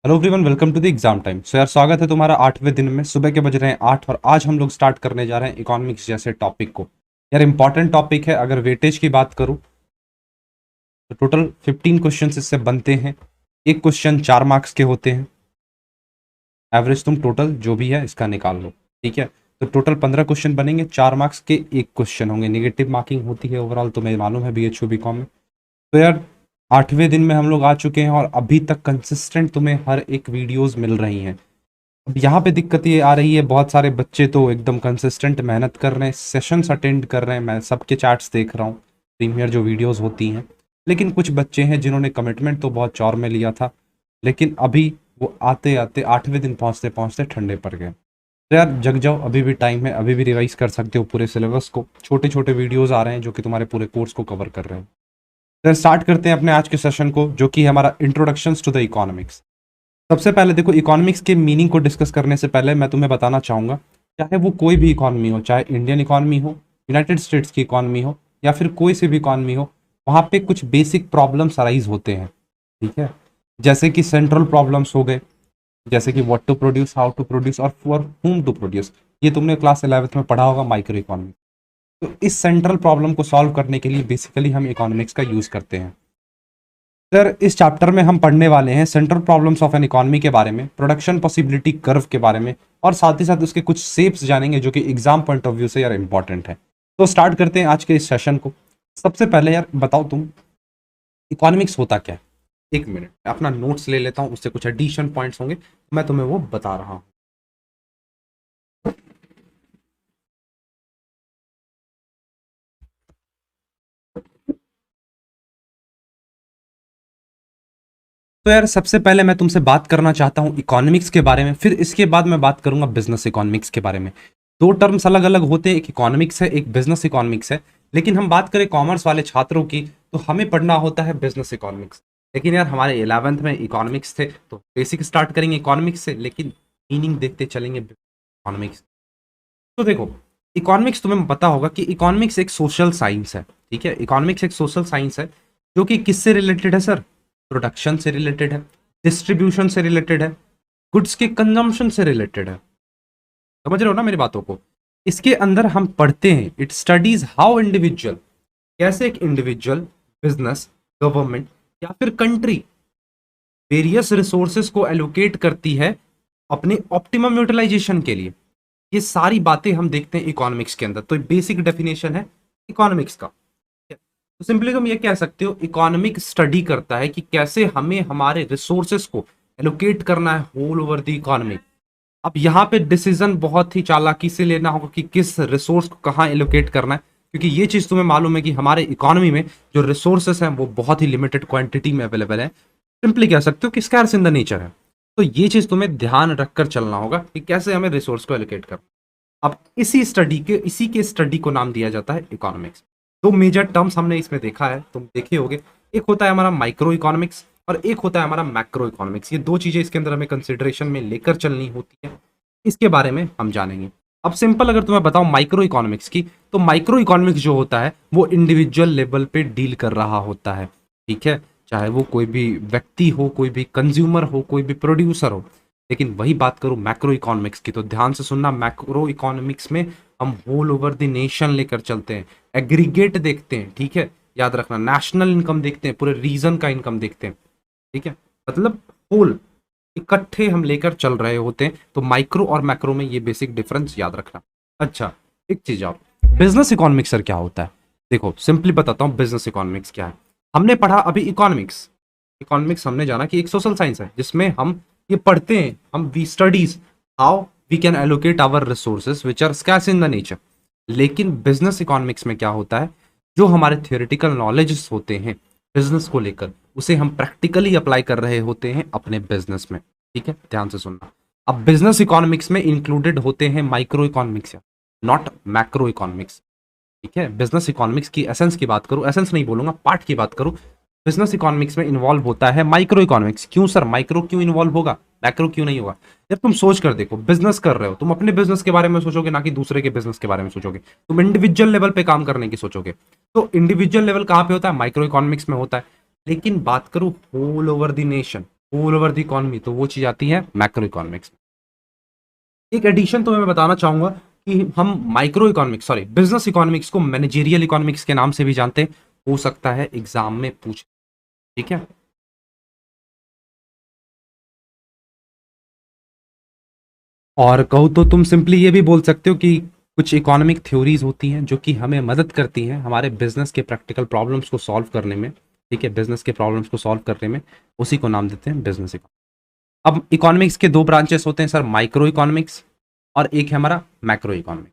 Hello everyone, welcome to the exam time. So यार, स्वागत है तुम्हारा 8वें दिन में। सुबह के बज रहे हैं 8 और आज हम लोग स्टार्ट करने जा रहे हैं इकोनॉमिक्स जैसे टॉपिक को। यार इंपॉर्टेंट टॉपिक है। अगर वेटेज की बात करूं तो टोटल 15 क्वेश्चन इससे बनते हैं। एक क्वेश्चन 4 मार्क्स के होते हैं। एवरेज तुम टोटल जो भी है इसका निकाल लो, ठीक है। तो टोटल 15 क्वेश्चन बनेंगे, 4 मार्क्स के एक क्वेश्चन होंगे। नेगेटिव मार्किंग होती है ओवरऑल, तुम्हें मालूम है BHU BCom में। तो यार 8वें दिन में हम लोग आ चुके हैं और अभी तक कंसिस्टेंट तुम्हें हर एक वीडियोस मिल रही हैं। अब यहाँ पे दिक्कत ये आ रही है, बहुत सारे बच्चे तो एकदम कंसिस्टेंट मेहनत कर रहे हैं, सेशंस अटेंड कर रहे हैं, मैं सबके चैट्स देख रहा हूँ, प्रीमियर जो वीडियोस होती हैं। लेकिन कुछ बच्चे हैं जिन्होंने कमिटमेंट तो बहुत चौर में लिया था, लेकिन अभी वो आते आते 8वें दिन पहुँचते पहुँचते ठंडे पड़ गए। तो यार जग जाओ, अभी भी टाइम है, अभी भी रिवाइज कर सकते हो पूरे सिलेबस को। छोटे छोटे वीडियोज़ आ रहे हैं जो कि तुम्हारे पूरे कोर्स को कवर कर रहे हैं। तो स्टार्ट करते हैं अपने आज के सेशन को, जो कि है हमारा इंट्रोडक्शंस टू द इकोनॉमिक्स। सबसे पहले देखो, इकोनॉमिक्स के मीनिंग को डिस्कस करने से पहले मैं तुम्हें बताना चाहूँगा, चाहे वो कोई भी इकॉनमी हो, चाहे इंडियन इकॉनमी हो, यूनाइटेड स्टेट्स की इकॉनमी हो, या फिर कोई सी भी इकॉनमी हो, वहाँ पे कुछ बेसिक प्रॉब्लम्स अराइज होते हैं, ठीक है। जैसे कि सेंट्रल प्रॉब्लम्स हो गए, जैसे कि what to produce, how to produce और फॉर whom टू प्रोड्यूस। ये तुमने क्लास 11th में पढ़ा होगा, माइक्रो इकोनॉमी। तो इस सेंट्रल प्रॉब्लम को सॉल्व करने के लिए बेसिकली हम इकोनॉमिक्स का यूज़ करते हैं। सर, इस चैप्टर में हम पढ़ने वाले हैं central problems of an economy के बारे में, प्रोडक्शन पॉसिबिलिटी कर्व के बारे में, और साथ ही साथ उसके कुछ शेप्स जानेंगे जो कि एग्जाम पॉइंट ऑफ व्यू से यार इंपॉर्टेंट है। तो स्टार्ट करते हैं आज के इस सेशन को। सबसे पहले यार बताओ तुम, इकोनॉमिक्स होता क्या है? एक मिनट, मैं अपना नोट्स ले लेता हूँ, उससे कुछ एडिशन पॉइंट्स होंगे, मैं तुम्हें वो बता रहा हूँ। तो यार सबसे पहले मैं तुमसे बात करना चाहता हूँ इकोनॉमिक्स के बारे में, फिर इसके बाद मैं बात करूंगा बिजनेस इकोनॉमिक्स के बारे में। दो टर्म्स अलग अलग होते हैं, एक इकोनॉमिक्स है, एक बिजनेस इकोनॉमिक्स है। लेकिन हम बात करें कॉमर्स वाले छात्रों की, तो हमें पढ़ना होता है बिजनेस इकोनॉमिक्स। लेकिन यार हमारे 11th में इकोनॉमिक्स थे, तो बेसिक स्टार्ट करेंगे इकोनॉमिक्स से, लेकिन मीनिंग देखते चलेंगे इकोनॉमिक्स। तो देखो, इकोनॉमिक्स तुम्हें पता होगा कि इकोनॉमिक्स एक सोशल साइंस है, ठीक है। इकोनॉमिक्स एक सोशल साइंस है जो कि किससे रिलेटेड है सर? प्रोडक्शन से रिलेटेड है, डिस्ट्रीब्यूशन से रिलेटेड है, गुड्स के कंजम्पशन से रिलेटेड है। समझ रहे हो ना मेरी बातों को? इसके अंदर हम पढ़ते हैं, इट स्टडीज हाउ इंडिविजुअल, कैसे एक इंडिविजुअल, बिजनेस, गवर्नमेंट या फिर कंट्री वेरियस रिसोर्सेज को एलोकेट करती है अपने ऑप्टिमम यूटिलाइजेशन के लिए। ये सारी बातें हम देखते हैं इकोनॉमिक्स के अंदर। तो बेसिक डेफिनेशन है इकोनॉमिक्स का। तो सिंपली तुम ये कह सकते हो, इकोनॉमिक स्टडी करता है कि कैसे हमें हमारे रिसोर्सेस को एलोकेट करना है होल ओवर द इकोनॉमी। अब यहाँ पे डिसीजन बहुत ही चालाकी से लेना होगा कि किस रिसोर्स को कहाँ एलोकेट करना है, क्योंकि ये चीज तुम्हें मालूम है कि हमारे इकोनॉमी में जो रिसोर्सेस हैं वो बहुत ही लिमिटेड क्वांटिटी में अवेलेबल है। सिंपली कह सकते हो कि स्कैर्स इन द नेचर है। तो ये चीज तुम्हें ध्यान रखकर चलना होगा कि कैसे हमें रिसोर्स को एलोकेट करना। अब इसी के स्टडी को नाम दिया जाता है इकोनॉमिक्स। दो मेजर टर्म्स हमने इसमें देखा है, तुम देखे होगे। एक होता है हमारा माइक्रो इकोनॉमिक्स और एक होता है हमारा मैक्रो इकोनॉमिक्स। ये दो चीजें इसके अंदर हमें कंसिडरेशन में लेकर चलनी होती है, इसके बारे में हम जानेंगे। अब सिंपल अगर तुम्हें बताऊं माइक्रो इकोनॉमिक्स की, तो माइक्रो इकोनॉमिक्स जो होता है वो इंडिविजुअल लेवल पे डील कर रहा होता है, ठीक है। चाहे वो कोई भी व्यक्ति हो, कोई भी कंज्यूमर हो, कोई भी प्रोड्यूसर हो। लेकिन वही बात करूं मैक्रो इकोनॉमिक्स की, तो ध्यान से सुनना, मैक्रो इकोनॉमिक्स में हम होल ओवर द नेशन लेकर चलते हैं, एग्रीगेट देखते हैं, ठीक है। याद रखना, नेशनल इनकम देखते हैं, पूरे रीजन का इनकम देखते हैं, ठीक है। मतलब होल इकट्ठे हम लेकर चल रहे होते हैं। तो माइक्रो और मैक्रो में ये बेसिक डिफरेंस याद रखना। अच्छा, एक चीज और, बिजनेस इकोनॉमिक्स सर क्या होता है? देखो सिंपली बताता हूँ बिजनेस इकोनॉमिक्स क्या है। हमने पढ़ा अभी इकोनॉमिक्स, इकोनॉमिक्स हमने जाना कि एक सोशल साइंस है जिसमें हम ये पढ़ते हैं, हम we studies how we can allocate our resources which are scarce in the nature. लेकिन बिजनेस इकोनॉमिक्स में क्या होता है, जो हमारे थियोरेटिकल नॉलेजेस होते हैं बिजनेस को लेकर, उसे हम प्रैक्टिकली अप्लाई कर रहे होते हैं अपने बिजनेस में, ठीक है। ध्यान से सुनना। अब बिजनेस इकोनॉमिक्स में इंक्लूडेड होते हैं micro economics, not macro economics, ठीक है। बिजनेस इकोनॉमिक्स की एसेंस की बात करूं, एसेंस नहीं बोलूंगा, पार्ट की बात करूं, बिजनेस इकोनॉमिक्स में इन्वॉल्व होता है माइक्रो इकोनॉमिक्स। क्यों सर, माइक्रो क्यों इन्वॉल्व होगा, मैक्रो क्यों नहीं होगा? जब तुम सोच कर देखो, बिजनेस कर रहे हो, तुम अपने बिजनेस के बारे में सोचोगे, ना कि दूसरे के बिजनेस के बारे में सोचोगे। तुम इंडिविजुअल लेवल पे काम करने की सोचोगे। तो इंडिविजुअल लेवल कहां पे होता है? माइक्रो इकोनॉमिक्स में होता है। लेकिन बात करूं whole over the nation, all over the economy, तो वो चीज आती है मैक्रो इकोनॉमिक्स। एक एडिशन तो मैं बताना चाहूंगा कि हम micro economics, sorry business economics को मैनेजेरियल इकोनॉमिक्स के नाम से भी जानते हैं, हो सकता है एग्जाम में पूछ, ठीक है। और कहूँ तो तुम सिंपली ये भी बोल सकते हो कि कुछ इकोनॉमिक थ्योरीज होती हैं जो कि हमें मदद करती हैं हमारे बिजनेस के प्रैक्टिकल प्रॉब्लम्स को सॉल्व करने में, ठीक है, बिजनेस के प्रॉब्लम्स को सॉल्व करने में, उसी को नाम देते हैं बिजनेस इकोनॉमिक्स। अब इकोनॉमिक्स के दो ब्रांचेस होते हैं सर, माइक्रो इकोनॉमिक्स और एक है हमारा मैक्रो इकोनॉमिक्स।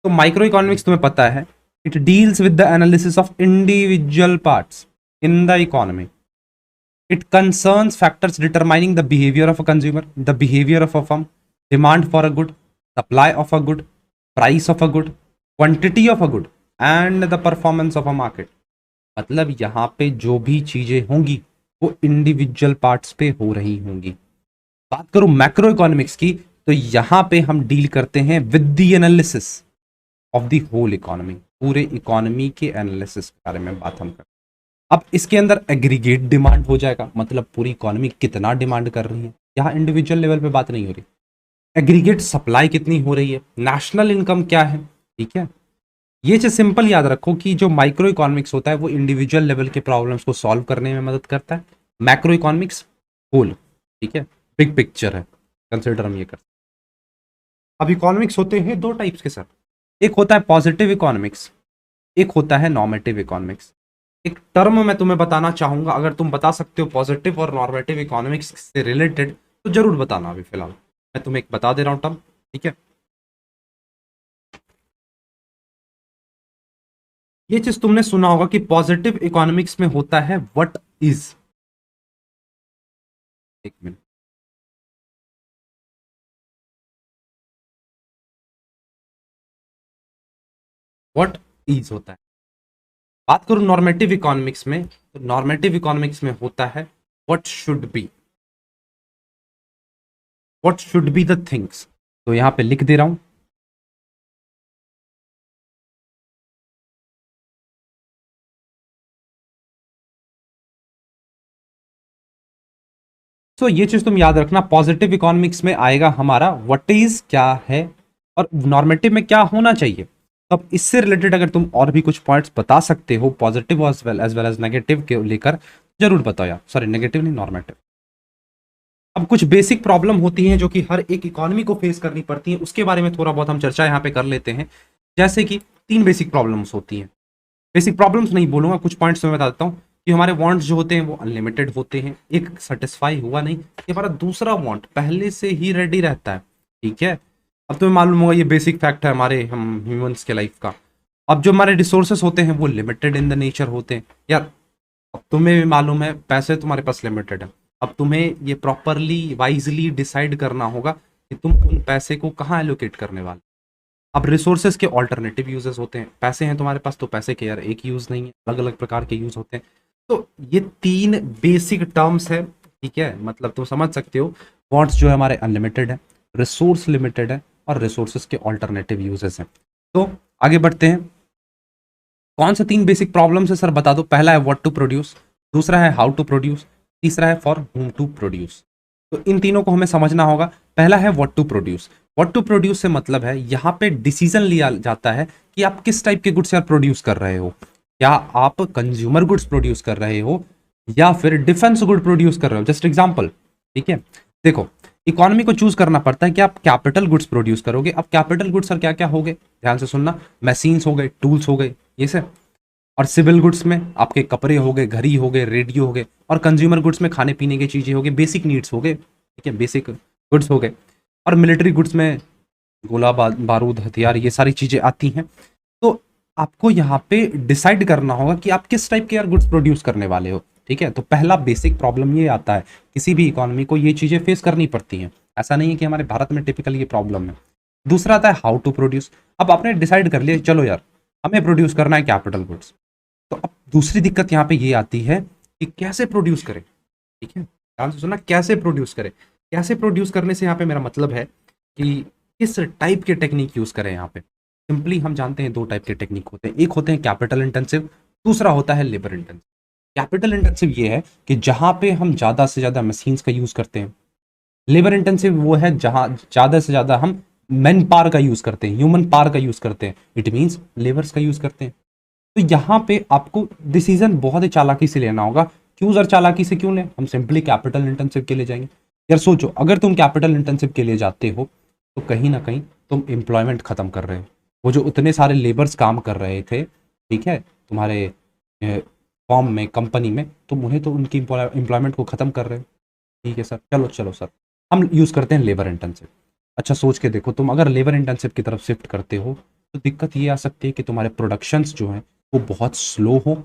तो माइक्रो इकोनॉमिक्स तुम्हें पता है, it deals with the analysis of individual parts in the economy. It concerns factors determining the behaviour of a consumer, the behaviour of a firm, demand for a good, supply of a good, price of a good, quantity of a good and the performance of a market. मतलब यहाँ पे जो भी चीजें होंगी वो individual parts पे हो रही होंगी। बात करूं मैक्रो इकोनॉमिक्स की, तो यहां पे हम डील करते हैं with the analysis of the whole economy, पूरे इकोनॉमी के एनालिसिस के बारे में बात हम करते हैं। अब इसके अंदर एग्रीगेट डिमांड हो जाएगा, मतलब पूरी इकोनॉमी कितना डिमांड कर रही है, यहाँ इंडिविजुअल लेवल पे बात नहीं हो रही। एग्रीगेट सप्लाई कितनी हो रही है, नेशनल इनकम क्या है, ठीक है। ये चीज सिंपल याद रखो कि जो माइक्रो इकोनॉमिक्स होता है वो इंडिविजुअल लेवल के प्रॉब्लम्स को सॉल्व करने में मदद करता है, मैक्रो इकोनॉमिक्स होल, ठीक है, बिग पिक्चर है, कंसिडर हम ये करते हैं। अब इकोनॉमिक्स होते हैं दो टाइप्स के सर, एक होता है पॉजिटिव इकोनॉमिक्स, एक होता है नॉर्मेटिव इकोनॉमिक्स। एक टर्म मैं तुम्हें बताना चाहूंगा, अगर तुम बता सकते हो पॉजिटिव और नॉर्मेटिव इकोनॉमिक्स से रिलेटेड तो जरूर बताना। अभी फिलहाल मैं तुम्हें एक बता दे रहा हूँ टर्म, ठीक है। ये चीज तुमने सुना होगा कि पॉजिटिव इकोनॉमिक्स में होता है व्हाट इज, एक मिनट, व्हाट इज होता है। बात करूं नॉर्मेटिव इकोनॉमिक्स में, तो नॉर्मेटिव इकोनॉमिक्स में होता है what should be, what should be the things. तो यहां पे लिख दे रहा हूं, तो ये चीज तुम याद रखना, पॉजिटिव इकोनॉमिक्स में आएगा हमारा व्हाट इज क्या है, और नॉर्मेटिव में क्या होना चाहिए। तो अब इससे रिलेटेड अगर तुम और भी कुछ पॉइंट्स बता सकते हो positive as well as negative के लेकर, जरूर बताओ यार, सॉरी नेगेटिव नहीं, नॉर्मेटिव। अब कुछ बेसिक प्रॉब्लम होती हैं जो कि हर एक इकोनॉमी को फेस करनी पड़ती है, उसके बारे में थोड़ा बहुत हम चर्चा यहाँ पे कर लेते हैं। जैसे कि तीन बेसिक प्रॉब्लम्स होती हैं, बेसिक प्रॉब्लम्स नहीं बोलूंगा, कुछ पॉइंट्स मैं बता देता हूँ कि हमारे वांट्स जो होते हैं वो अनलिमिटेड होते हैं, एक सेटिस्फाई हुआ नहीं कि हमारा दूसरा वांट पहले से ही रेडी रहता है, ठीक है। अब तुम्हें मालूम होगा ये बेसिक फैक्ट है हमारे हम ह्यूमंस के लाइफ का। अब जो हमारे रिसोर्सेस होते हैं वो लिमिटेड इन द नेचर होते हैं यार। अब तुम्हें भी मालूम है पैसे तुम्हारे पास लिमिटेड है, अब तुम्हें ये प्रॉपरली वाइजली डिसाइड करना होगा कि तुम उन पैसे को कहाँ एलोकेट करने वाले। अब रिसोर्सेज के ऑल्टरनेटिव यूजेस होते हैं, पैसे हैं तुम्हारे पास तो पैसे के यार एक यूज नहीं है, अलग अलग प्रकार के यूज होते हैं। तो ये तीन बेसिक टर्म्स है, ठीक है, मतलब तुम समझ सकते हो। वॉन्ट्स जो है हमारे अनलिमिटेड है, रिसोर्स लिमिटेड है, और रिसोर्सेज के ऑल्टरनेटिव यूजेस हैं। तो आगे बढ़ते हैं, कौन से तीन बेसिक प्रॉब्लम्स है सर बता दो। पहला है व्हाट टू प्रोड्यूस, दूसरा है हाउ टू प्रोड्यूस, तीसरा है फॉर whom टू प्रोड्यूस। तो इन तीनों को हमें समझना होगा। पहला है what to produce, what to produce से मतलब है यहाँ पे डिसीजन लिया जाता है कि आप किस टाइप के गुड्स यार प्रोड्यूस कर रहे हो। क्या आप कंज्यूमर गुड्स प्रोड्यूस कर रहे हो या फिर डिफेंस गुड प्रोड्यूस कर रहे हो। जस्ट एग्जाम्पल, ठीक है। देखो इकोनॉमी को चूज करना पड़ता है कि आप कैपिटल गुड्स प्रोड्यूस करोगे। अब कैपिटल गुड्स सर क्या क्या हो गए, ध्यान से सुनना, मशीन्स हो गए, टूल्स हो गए, ये से। और सिविल गुड्स में आपके कपड़े हो गए, घड़ी हो गए, रेडियो हो गए। और कंज्यूमर गुड्स में खाने पीने की चीजें हो गई, बेसिक नीड्स हो गए, ठीक है, बेसिक गुड्स हो गए। और मिलिट्री गुड्स में गोला बारूद हथियार ये सारी चीजें आती हैं। तो आपको यहाँ पे डिसाइड करना होगा कि आप किस टाइप के यार गुड्स प्रोड्यूस करने वाले हो, ठीक है। तो पहला बेसिक प्रॉब्लम ये आता है, किसी भी इकोनॉमी को ये चीजें फेस करनी पड़ती हैं। ऐसा नहीं है कि हमारे भारत में टिपिकल ये प्रॉब्लम है। दूसरा आता है हाउ टू प्रोड्यूस। अब आपने डिसाइड कर लिया चलो यार हमें प्रोड्यूस करना है कैपिटल गुड्स, तो अब दूसरी दिक्कत यहाँ पे ये आती है कि कैसे प्रोड्यूस करें, ठीक है, ध्यान से सुनना, कैसे प्रोड्यूस करें। कैसे प्रोड्यूस करने से यहाँ पे मेरा मतलब है कि किस टाइप के टेक्निक यूज करें। यहाँ पे सिंपली हम जानते हैं दो टाइप के टेक्निक होते हैं, एक होते हैं कैपिटल इंटेंसिव, दूसरा होता है लेबर इंटेंसिव। कैपिटल इंटेंसिव ये है कि जहां पे हम ज्यादा से ज्यादा मशीन्स का यूज करते हैं। लेबर इंटेंसिव वो है जहां ज्यादा से ज्यादा हम मैन पावर का यूज करते हैं, ह्यूमन पावर का यूज करते हैं, इट मीन्स लेबर्स का यूज करते हैं। तो यहाँ पे आपको डिसीजन बहुत ही चालाकी से लेना होगा। क्यों सर चालाकी से क्यों लें? हम सिंपली कैपिटल इंटेंसिव के लिए जाएंगे। यार सोचो, अगर तुम कैपिटल इंटेंसिव के लिए जाते हो तो कहीं ना कहीं तुम एम्प्लॉयमेंट खत्म कर रहे हो। वो जो उतने सारे लेबर्स काम कर रहे थे, ठीक है, तुम्हारे फॉर्म में, कंपनी में, तुम उन्हें तो उनकी एम्प्लॉयमेंट को खत्म कर रहे हो। ठीक है सर, चलो चलो सर, हम यूज करते हैं लेबर इंटेंसिव। अच्छा सोच के देखो, तुम अगर लेबर इंटेंसिव की तरफ शिफ्ट करते हो तो दिक्कत ये आ सकती है कि तुम्हारे प्रोडक्शंस जो हैं वो बहुत स्लो हो।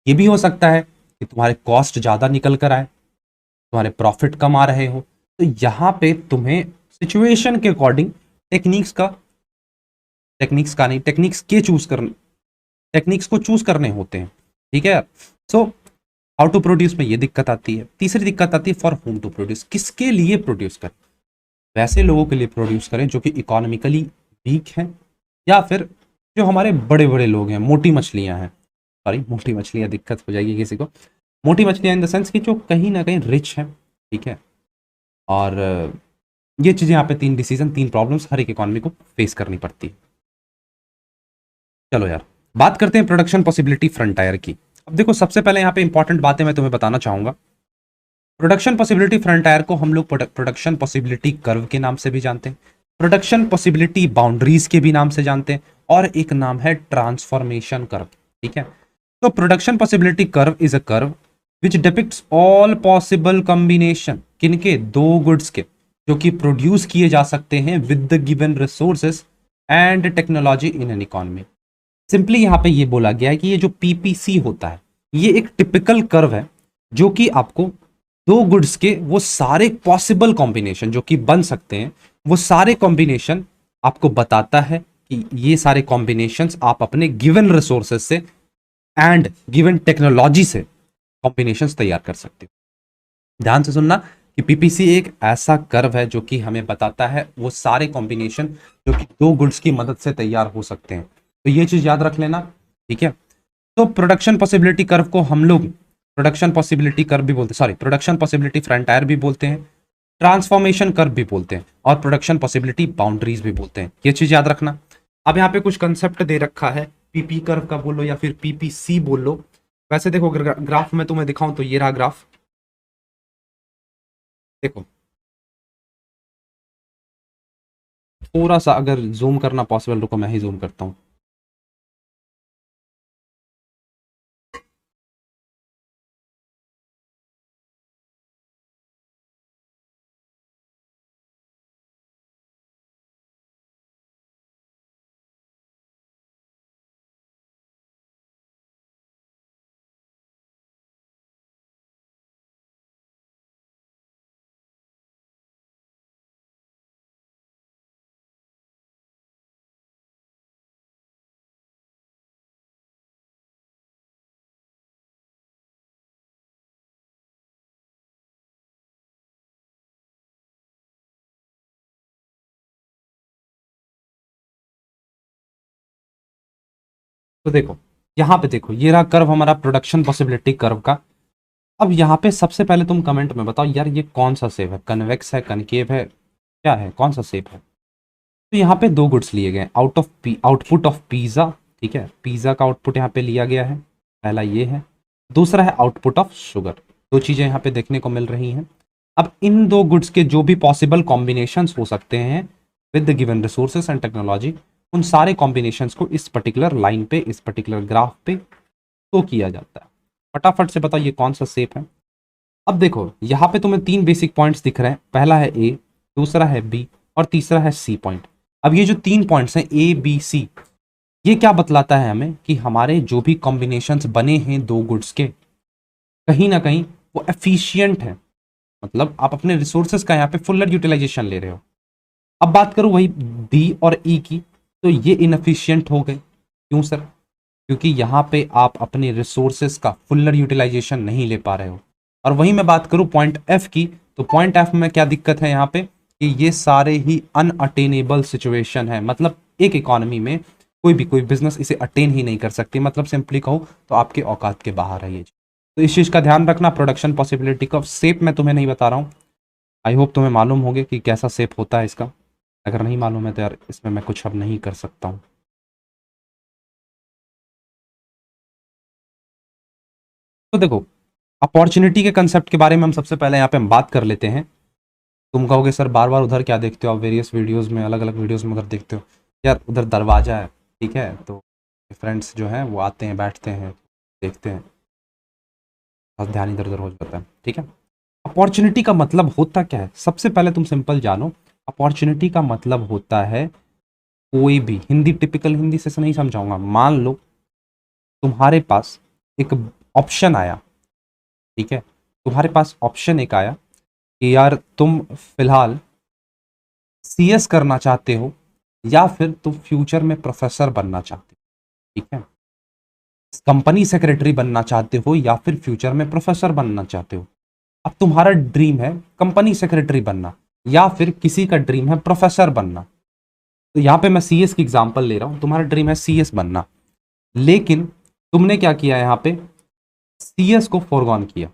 ये भी हो सकता है कि तुम्हारे कॉस्ट ज़्यादा निकल कर आए, तुम्हारे प्रॉफिट कम आ रहे हो। तो यहाँ पे तुम्हें सिचुएशन के अकॉर्डिंग टेक्निक्स का नहीं, टेक्निक्स को चूज करने होते हैं। ठीक है, सो हाउ टू प्रोड्यूस में ये दिक्कत आती है। तीसरी दिक्कत आती है फॉर होम टू प्रोड्यूस, किसके लिए प्रोड्यूस करें? वैसे लोगों के लिए प्रोड्यूस करें जो कि इकोनॉमिकली वीक हैं, या फिर जो हमारे बड़े बड़े लोग हैं, मोटी मछलियां हैं। सॉरी, मोटी मछलियां दिक्कत हो जाएगी किसी को। मोटी मछलियां इन द सेंस कि जो कहीं ना कहीं रिच हैं। ठीक है, और ये चीज़ें यहाँ पे तीन डिसीजन, तीन प्रॉब्लम्स हर एक इकोनॉमी को फेस करनी पड़ती है। चलो यार, बात करते हैं प्रोडक्शन पॉसिबिलिटी फ्रंटायर की। अब देखो, सबसे पहले यहाँ पे इंपॉर्टेंट बातें मैं तुम्हें बताना चाहूंगा। प्रोडक्शन पॉसिबिलिटी फ्रंटायर को हम लोग प्रोडक्शन पॉसिबिलिटी कर्व के नाम से भी जानते हैं, प्रोडक्शन पॉसिबिलिटी बाउंड्रीज के भी नाम से जानते हैं, और एक नाम है ट्रांसफॉर्मेशन कर्व। ठीक है, तो production possibility curve is a curve which depicts all possible combination किनके, दो गुड्स के, जो कि प्रोड्यूस किए जा सकते हैं with the given resources and technology in an economy. Simply यहाँ पे ये बोला गया है कि ये जो पीपीसी होता है, ये एक टिपिकल कर्व है जो कि आपको दो गुड्स के वो सारे पॉसिबल कॉम्बिनेशन जो कि बन सकते हैं, वो सारे कॉम्बिनेशन आपको बताता है कि ये सारे कॉम्बिनेशंस आप अपने गिवन रिसोर्सेज से एंड गिवन टेक्नोलॉजी से कॉम्बिनेशंस तैयार कर सकते हो। ध्यान से सुनना कि पीपीसी एक ऐसा कर्व है जो कि हमें बताता है वो सारे कॉम्बिनेशन जो कि दो गुड्स की मदद से तैयार हो सकते हैं। तो ये चीज याद रख लेना। ठीक है, तो प्रोडक्शन पॉसिबिलिटी कर्व को हम लोग प्रोडक्शन पॉसिबिलिटी कर्व भी बोलते हैं, सॉरी, प्रोडक्शन पॉसिबिलिटी फ्रंटायर भी बोलते हैं, ट्रांसफॉर्मेशन कर्व भी बोलते हैं, और प्रोडक्शन पॉसिबिलिटी बाउंड्रीज भी बोलते हैं। ये चीज याद रखना। अब यहाँ पे कुछ कंसेप्ट दे रखा है, पीपी कर्व का बोलो या फिर पीपीसी बोल लो। वैसे देखो, ग्राफ में तुम्हें दिखाऊं तो ये रहा ग्राफ, देखो थोड़ा सा अगर जूम करना पॉसिबल, रुको मैं ही जूम करता हूँ। तो देखो, यहाँ पे देखो, ये रहा कर्व हमारा प्रोडक्शन पॉसिबिलिटी कर्व का। अब यहाँ पे सबसे पहले तुम कमेंट में बताओ यार, ये कौन सा शेप है, कन्वेक्स है, कनकेव है, क्या है, कौन सा शेप है? तो यहाँ पे दो गुड्स लिए गए, आउटपुट ऑफ पिज्जा। ठीक है, पिज्जा का आउटपुट यहाँ पे लिया गया है, पहला ये है, दूसरा है आउटपुट ऑफ शुगर। दो चीजें यहाँ पे देखने को मिल रही हैं। अब इन दो गुड्स के जो भी पॉसिबल कॉम्बिनेशंस हो सकते हैं with the given resources and technology, उन सारे कॉम्बिनेशंस को इस पर्टिकुलर लाइन पे, इस पर्टिकुलर ग्राफ पे शो किया जाता है। फटाफट से बताओ ये कौन सा शेप है? अब देखो, यहाँ पे तुम्हें तीन बेसिक पॉइंट्स दिख रहे हैं, पहला है ए, दूसरा है बी, और तीसरा है सी पॉइंट। अब ये जो तीन पॉइंट्स हैं ए बी सी, ये क्या बतलाता है हमें कि हमारे जो भी कॉम्बिनेशंस बने हैं दो गुड्स के, कहीं ना कहीं वो एफिशिएंट है, मतलब आप अपने रिसोर्सेज का यहाँ पे फुलर यूटिलाइजेशन ले रहे हो। अब बात करूं वही डी और ई की, तो ये इनएफिशिएंट हो गए। क्यों सर? क्योंकि यहाँ पे आप अपने रिसोर्सेज का फुलर यूटिलाइजेशन नहीं ले पा रहे हो। और वहीं मैं बात करूं पॉइंट एफ की, तो पॉइंट एफ में क्या दिक्कत है यहाँ पे कि ये सारे ही अनअटेनेबल सिचुएशन है। मतलब एक इकोनॉमी में कोई बिजनेस इसे अटेन ही नहीं कर सकती, मतलब सिंपली कहूँ तो आपके औकात के बाहर है ये। तो इस चीज़ का ध्यान रखना। प्रोडक्शन पॉसिबिलिटी का शेप मैं तुम्हें नहीं बता रहा हूँ, आई होप तुम्हें मालूम होगे कि कैसा शेप होता है इसका। अगर नहीं मालूम है तो यार इसमें मैं कुछ अब नहीं कर सकता हूँ। तो देखो, अपॉर्चुनिटी के कंसेप्ट के बारे में हम सबसे पहले यहाँ पे हम बात कर लेते हैं। तुम कहोगे सर बार बार उधर क्या देखते हो आप, वेरियस वीडियोस में, अलग अलग वीडियोस में उधर देखते हो। यार उधर दरवाजा है, ठीक है, तो फ्रेंड्स जो हैं वो आते हैं, बैठते हैं, देखते हैं, और ध्यान इधर उधर हो जाता है, ठीक है। अपॉर्चुनिटी का मतलब होता क्या है, सबसे पहले तुम सिंपल जानो। अपॉर्चुनिटी का मतलब होता है कोई भी, हिंदी टिपिकल हिंदी से नहीं समझाऊंगा, मान लो तुम्हारे पास एक ऑप्शन आया, ठीक है, तुम्हारे पास ऑप्शन एक आया कि यार तुम फिलहाल सीएस करना चाहते हो या फिर तुम फ्यूचर में प्रोफेसर बनना चाहते हो, ठीक है, कंपनी सेक्रेटरी बनना चाहते हो या फिर फ्यूचर में प्रोफेसर बनना चाहते हो। अब तुम्हारा ड्रीम है कंपनी सेक्रेटरी बनना या फिर किसी का ड्रीम है प्रोफेसर बनना। तो यहां पे मैं सीएस की एग्जांपल ले रहा हूं, तुम्हारा ड्रीम है सीएस बनना, लेकिन तुमने क्या किया यहां पे, सीएस को फॉरगॉन किया,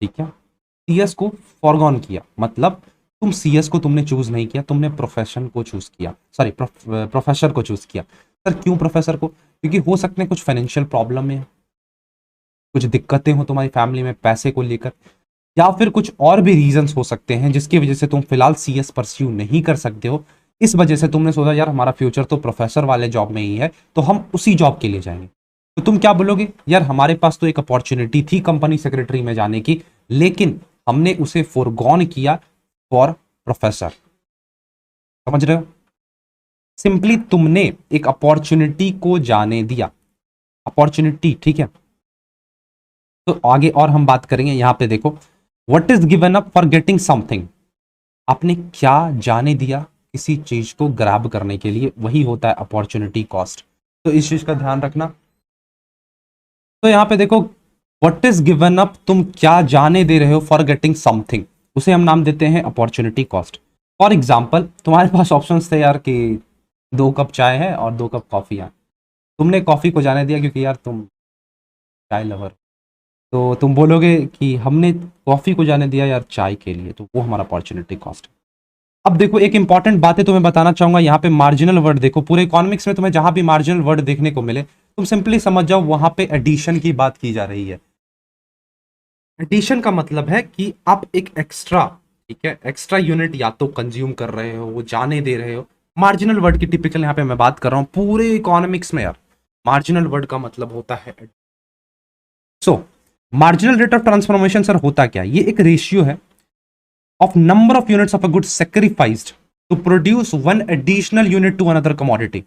ठीक है, सीएस को फॉरगॉन किया मतलब तुम सीएस को तुमने चूज नहीं किया, तुमने प्रोफेशन को चूज किया, सॉरी प्रोफेसर को चूज किया। सर क्यों प्रोफेसर को, क्योंकि हो सकते हैं कुछ फाइनेंशियल प्रॉब्लम में, कुछ दिक्कतें हो तुम्हारी फैमिली में पैसे को लेकर, या फिर कुछ और भी रीजंस हो सकते हैं जिसकी वजह से तुम फिलहाल सीएस परस्यू नहीं कर सकते हो। इस वजह से तुमने सोचा यार हमारा फ्यूचर तो प्रोफेसर वाले जॉब में ही है, तो हम उसी जॉब के लिए जाएंगे। तो तुम क्या बोलोगे, यार हमारे पास तो एक अपॉर्चुनिटी थी कंपनी सेक्रेटरी में जाने की, लेकिन हमने उसे फोरगॉन किया फॉर प्रोफेसर। समझ रहे हो, सिंपली तुमने एक अपॉर्चुनिटी को जाने दिया, अपॉर्चुनिटी, ठीक है। तो आगे और हम बात करेंगे, यहां पे देखो, what is given up for getting something, आपने क्या जाने दिया किसी चीज को ग्रैब करने के लिए, वही होता है अपॉर्चुनिटी कॉस्ट। तो इस चीज का ध्यान रखना। तो यहां पे देखो, व्हाट इज गिवन अप, तुम क्या जाने दे रहे हो फॉर गेटिंग समथिंग, उसे हम नाम देते हैं अपॉर्चुनिटी कॉस्ट। फॉर एग्जाम्पल तुम्हारे पास ऑप्शन थे यार कि 2 कप चाय है और 2 कप कॉफी है, तुमने कॉफी को जाने दिया क्योंकि यार तुम चाय लवर, तो तुम बोलोगे कि हमने कॉफी को जाने दिया यार चाय के लिए, तो वो हमारा अपॉर्चुनिटी कॉस्ट है। अब देखो एक इंपॉर्टेंट बात है तुम्हें बताना चाहूंगा, यहाँ पे मार्जिनल वर्ड देखो, पूरे इकोनॉमिक्स में तुम्हें जहां भी मार्जिनल वर्ड देखने को मिले तुम सिंपली समझ जाओ वहां पे एडिशन की बात की जा रही है। एडिशन का मतलब है कि आप एक एक्स्ट्रा, ठीक है, एक्स्ट्रा यूनिट या तो कंज्यूम कर रहे हो, वो जाने दे रहे हो। मार्जिनल वर्ड की टिपिकल यहाँ पे मैं बात कर रहा हूं पूरे इकोनॉमिक्स में यार, मार्जिनल वर्ड का मतलब होता है। सो marginal rate of transformation sir होता क्या, ये एक रेशियो है of number of units of a good sacrificed to produce one additional unit to another commodity,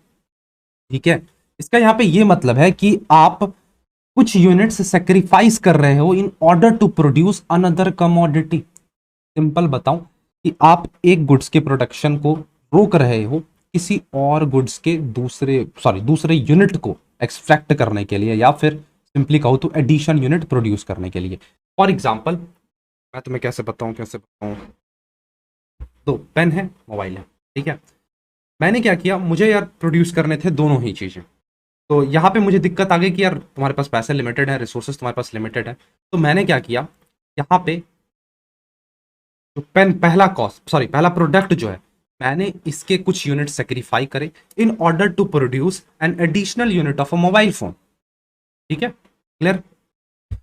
ठीक है। इसका यहां पे ये मतलब है कि आप कुछ यूनिट्स सेक्रीफाइस कर रहे हो in order to produce another commodity. Simple बताऊं कि आप एक गुड्स के प्रोडक्शन को रोक रहे हो किसी और गुड्स के दूसरे यूनिट को एक्सट्रैक्ट करने के लिए, या फिर सिंपली कहूं तो एडिशन यूनिट प्रोड्यूस करने के लिए। फॉर एग्जाम्पल मैं तुम्हें कैसे बताऊं, दो पेन है, मोबाइल है, ठीक है, मैंने क्या किया, मुझे यार प्रोड्यूस करने थे दोनों ही चीजें, तो यहाँ पे मुझे दिक्कत आ गई कि यार तुम्हारे पास पैसे लिमिटेड है, रिसोर्सेज तुम्हारे पास लिमिटेड है, तो मैंने क्या किया, यहाँ पे जो पेन पहला प्रोडक्ट जो है, मैंने इसके कुछ यूनिट सेक्रीफाई करे in order to produce an additional unit of a mobile phone, ठीक है, क्लियर।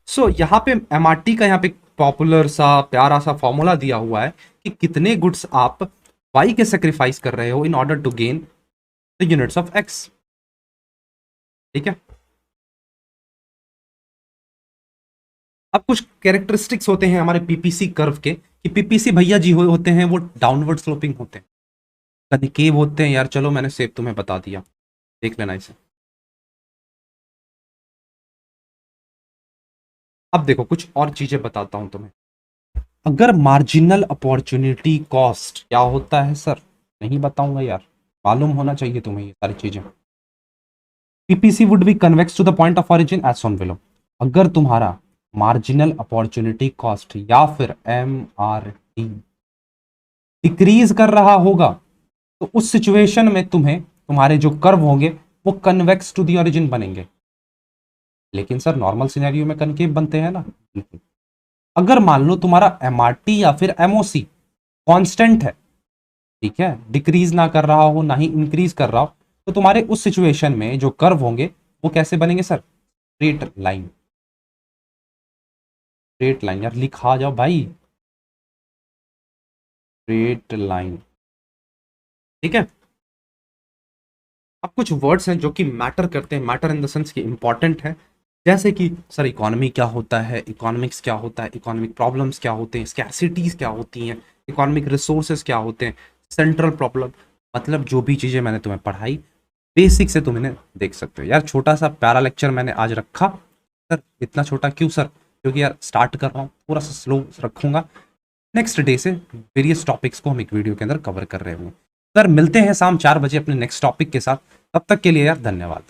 सो यहाँ पे एमआरटी का यहाँ पे पॉपुलर सा प्यारा सा फॉर्मूला दिया हुआ है कि कितने गुड्स आप वाई के सेक्रीफाइस कर रहे हो in order to gain the units of X, ठीक है। अब कुछ कैरेक्टरिस्टिक्स होते हैं हमारे पीपीसी कर्व के, कि पीपीसी भैया जी होते हैं वो डाउनवर्ड स्लोपिंग होते हैं, कनकेव होते हैं यार, चलो मैंने सेप तुम्हें बता दिया, देख लेना इसे। अब देखो कुछ और चीजें बताता हूं तुम्हें। अगर मार्जिनल अपॉर्चुनिटी कॉस्ट क्या होता है सर, नहीं बताऊंगा यार, मालूम होना चाहिए तुम्हें ये सारी चीजें। PPC would be convex to the point of origin as shown below. अगर तुम्हारा मार्जिनल अपॉर्चुनिटी कॉस्ट या फिर एमआरटी डिक्रीज कर रहा होगा, तो उस सिचुएशन में तुम्हें तुम्हारे जो कर्व होंगे वो कन्वेक्स टू दी ओरिजिन बनेंगे। लेकिन सर नॉर्मल सिनेरियो में कनकेव बनते हैं ना। बिल्कुल। अगर मान लो तुम्हारा एमआरटी या फिर एमओसी कांस्टेंट है, ठीक है, डिक्रीज ना कर रहा हो ना ही इंक्रीज कर रहा हो, तो तुम्हारे उस सिचुएशन में जो कर्व होंगे वो कैसे बनेंगे sir? Straight line. Straight line यार, लिखा जाओ भाई, स्ट्रेट लाइन। ठीक है। अब कुछ वर्ड्स हैं जो कि मैटर करते हैं, मैटर इन द सेंस कि इंपॉर्टेंट है। जैसे कि सर इकोनॉमी क्या होता है, इकोनॉमिक्स क्या होता है, इकोनॉमिक प्रॉब्लम्स क्या होते हैं, स्कैरसिटीज क्या होती हैं, इकोनॉमिक रिसोर्सेज क्या होते हैं, सेंट्रल प्रॉब्लम, मतलब जो भी चीज़ें मैंने तुम्हें पढ़ाई बेसिक से तुम इन्हें देख सकते हो। यार छोटा सा प्यारा लेक्चर मैंने आज रखा। सर इतना छोटा क्यों सर? क्योंकि यार स्टार्ट कर रहा हूँ, थोड़ा सा स्लो रखूंगा। नेक्स्ट डे से वेरियस टॉपिक्स को हम एक वीडियो के अंदर कवर कर रहे होंगे। सर मिलते हैं शाम 4 बजे अपने नेक्स्ट टॉपिक के साथ। तब तक के लिए यार धन्यवाद।